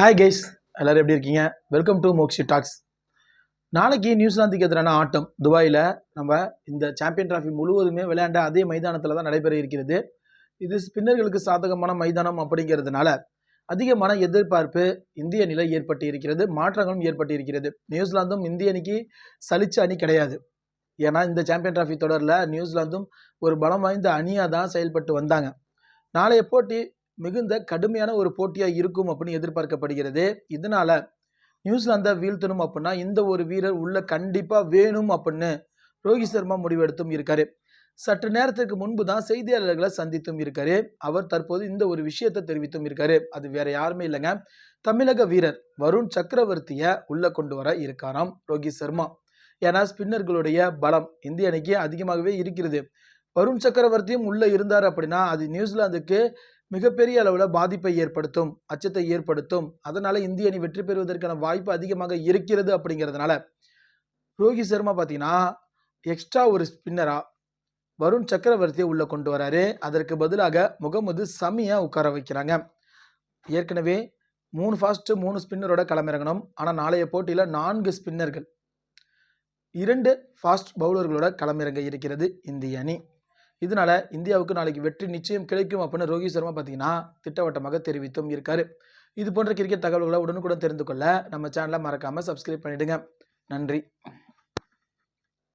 Hi guys, எல்லாரும் எப்படி இருக்கீங்க? Welcome to Mokshi talks. நாளைக்கு நியூசிலாந்துக்கு எதிரான ஆட்டம் துபாயில் நம்ம இந்த சாம்பியன் டிராஃபி முழுவதுமே விளையாண்ட அதே மைதானத்தில் தான் நடைபெற இருக்கிறது. இது ஸ்பின்னர்களுக்கு சாதகமான மைதானம் அப்படிங்கிறதுனால அதிகமான எதிர்பார்ப்பு இந்திய நிலை ஏற்பட்டு இருக்கிறது, மாற்றங்களும் ஏற்பட்டு இருக்கிறது. நியூசிலாந்தும் இந்திய அணிக்கு சலிச்ச அணி கிடையாது. ஏன்னா இந்த சாம்பியன் டிராஃபி தொடரில் நியூசிலாந்தும் ஒரு பலம் வாய்ந்த அணியாக தான் செயல்பட்டு வந்தாங்க. நாளைய போட்டி மிகுந்த கடுமையான ஒரு போட்டியாக இருக்கும் அப்படின்னு எதிர்பார்க்கப்படுகிறது. இதனால நியூசிலாந்தை வீழ்த்தணும் அப்படின்னா இந்த ஒரு வீரர் உள்ள கண்டிப்பாக வேணும் அப்படின்னு ரோஹித் சர்மா முடிவெடுத்தும் இருக்காரு. சற்று நேரத்திற்கு முன்பு தான் செய்தியாளர்களை சந்தித்தும் இருக்காரு. அவர் தற்போது இந்த ஒரு விஷயத்தை தெரிவித்தும் இருக்காரு. அது வேற யாருமே இல்லைங்க, தமிழக வீரர் வருண் சக்கரவர்த்தியை உள்ள கொண்டு வர இருக்காராம் ரோஹித் சர்மா. ஏன்னா ஸ்பின்னர்களுடைய பலம் இந்திய அணிக்கு அதிகமாகவே இருக்கிறது. வருண் சக்கரவர்த்தியும் உள்ள இருந்தார் அப்படின்னா அது நியூசிலாந்துக்கு மிகப்பெரிய அளவில் பாதிப்பை ஏற்படுத்தும், அச்சத்தை ஏற்படுத்தும். அதனால இந்திய அணி வெற்றி பெறுவதற்கான வாய்ப்பு அதிகமாக இருக்கிறது. அப்படிங்கிறதுனால ரோஹித் சர்மா பார்த்தீங்கன்னா எக்ஸ்ட்ரா ஒரு ஸ்பின்னரா வருண் சக்கரவர்த்தியை உள்ள கொண்டு வராரு. அதற்கு பதிலாக முகமது சமியை உட்கார வைக்கிறாங்க. ஏற்கனவே 3 ஃபாஸ்ட் 3 ஸ்பின்னரோட களமிறங்கணும். ஆனால் நாளைய போட்டியில் 4 ஸ்பின்னர்கள் 2 ஃபாஸ்ட் பவுலர்களோட களமிறங்க இருக்கிறது இந்திய அணி. இதனால இந்தியாவுக்கு நாளைக்கு வெற்றி நிச்சயம் கிடைக்கும் அப்படின்னு ரோஹித் சர்மா பார்த்தீங்கன்னா திட்டவட்டமாக தெரிவித்தும் இருக்காரு. இது போன்ற கிரிக்கெட் தகவல்களை உடனுக்குடன் தெரிந்து கொள்ள நம்ம சேனலை மறக்காம சப்ஸ்கிரைப் பண்ணிடுங்க. நன்றி.